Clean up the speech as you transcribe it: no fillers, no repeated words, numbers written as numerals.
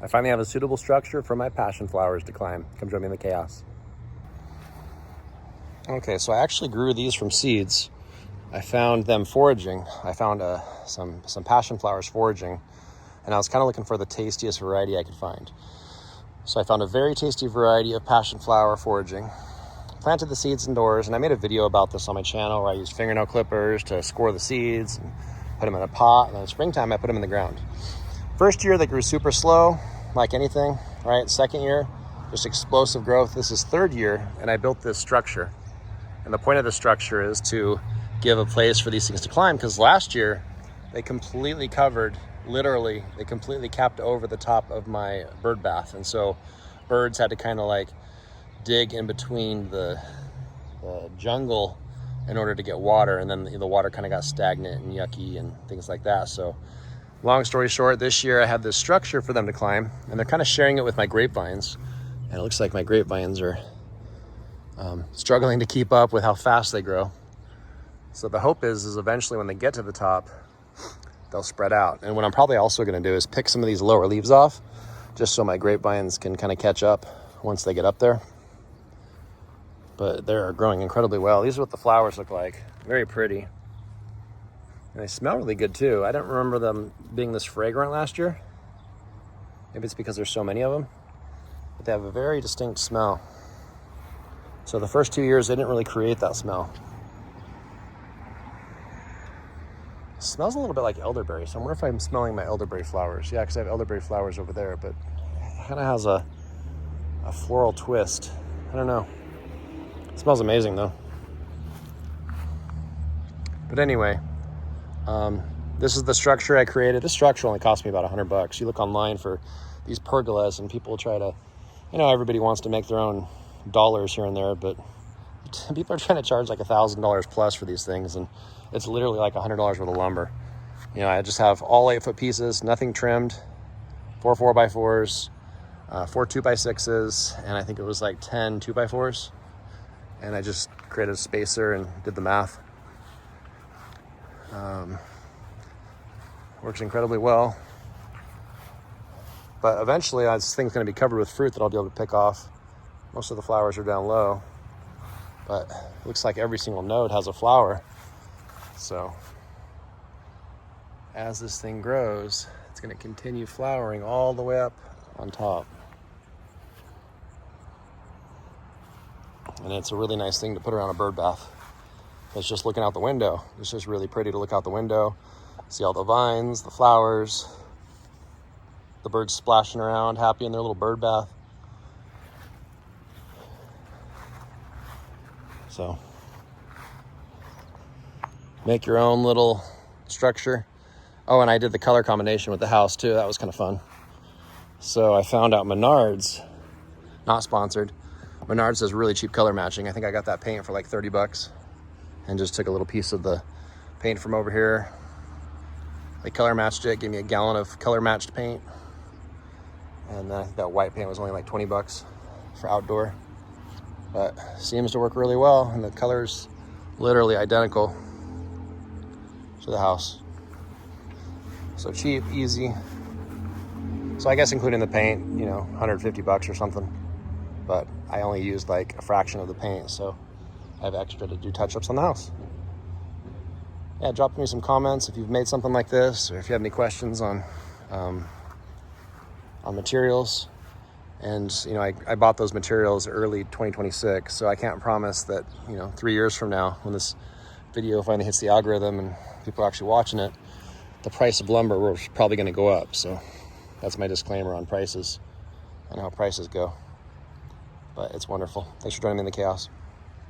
I finally have a suitable structure for my passion flowers to climb. Come join me in the chaos. Okay, so I actually grew these from seeds. I found them foraging. I found some passion flowers foraging, and I was kind of looking for the tastiest variety I could find. So I found a very tasty variety of passion flower foraging, planted the seeds indoors, and I made a video about this on my channel where I used fingernail clippers to score the seeds and put them in a pot, and then in springtime I put them in the ground. First year they grew super slow, like anything, right? Second year, just explosive growth. This is third year, and I built this structure. And the point of the structure is to give a place for these things to climb, because last year they completely covered, literally, they completely capped over the top of my bird bath. And so birds had to kind of like dig in between the jungle in order to get water, and then the water kind of got stagnant and yucky and things like that. So long story short, this year I had this structure for them to climb, and they're kind of sharing it with my grapevines, and it looks like my grapevines are struggling to keep up with how fast they grow. So the hope is eventually when they get to the top, they'll spread out. And what I'm probably also going to do is pick some of these lower leaves off, just so my grapevines can kind of catch up once they get up there. But they're growing incredibly well. These are what the flowers look like. Very pretty. And they smell really good too. I don't remember them being this fragrant last year. Maybe it's because there's so many of them. But they have a very distinct smell. So the first 2 years, they didn't really create that smell. It smells a little bit like elderberry. So I wonder if I'm smelling my elderberry flowers. Yeah, because I have elderberry flowers over there, but it kind of has a floral twist. I don't know. It smells amazing though. But anyway, this is the structure I created. This structure only cost me about $100. You look online for these pergolas and people try to, everybody wants to make their own dollars here and there, but people are trying to charge like $1,000 plus for these things, and it's literally like $100 worth of lumber. I just have all 8-foot pieces, nothing trimmed, 4 4x4s, 4 2x6s, and I think it was like 10 2x4s. And I just created a spacer and did the math. Works incredibly well. But eventually this thing's going to be covered with fruit that I'll be able to pick off. Most of the flowers are down low, but it looks like every single node has a flower. So as this thing grows, it's going to continue flowering all the way up on top. And it's a really nice thing to put around a bird bath. It's just looking out the window. It's just really pretty to look out the window, see all the vines, the flowers, the birds splashing around, happy in their little bird bath. So make your own little structure. Oh, and I did the color combination with the house too. That was kind of fun. So I found out Menards, not sponsored, Menards does really cheap color matching. I think I got that paint for like $30 and just took a little piece of the paint from over here. They color matched it, gave me a gallon of color matched paint. And that white paint was only like $20 for outdoor. But seems to work really well, and the color's literally identical to the house. So cheap, easy. So I guess including the paint, $150 or something. But I only used like a fraction of the paint, so I have extra to do touch-ups on the house. Yeah, drop me some comments if you've made something like this, or if you have any questions on materials. And I bought those materials early 2026, so I can't promise that 3 years from now, when this video finally hits the algorithm and people are actually watching it, the price of lumber was probably going to go up. So that's my disclaimer on prices and how prices go. But it's wonderful. Thanks for joining me in the chaos.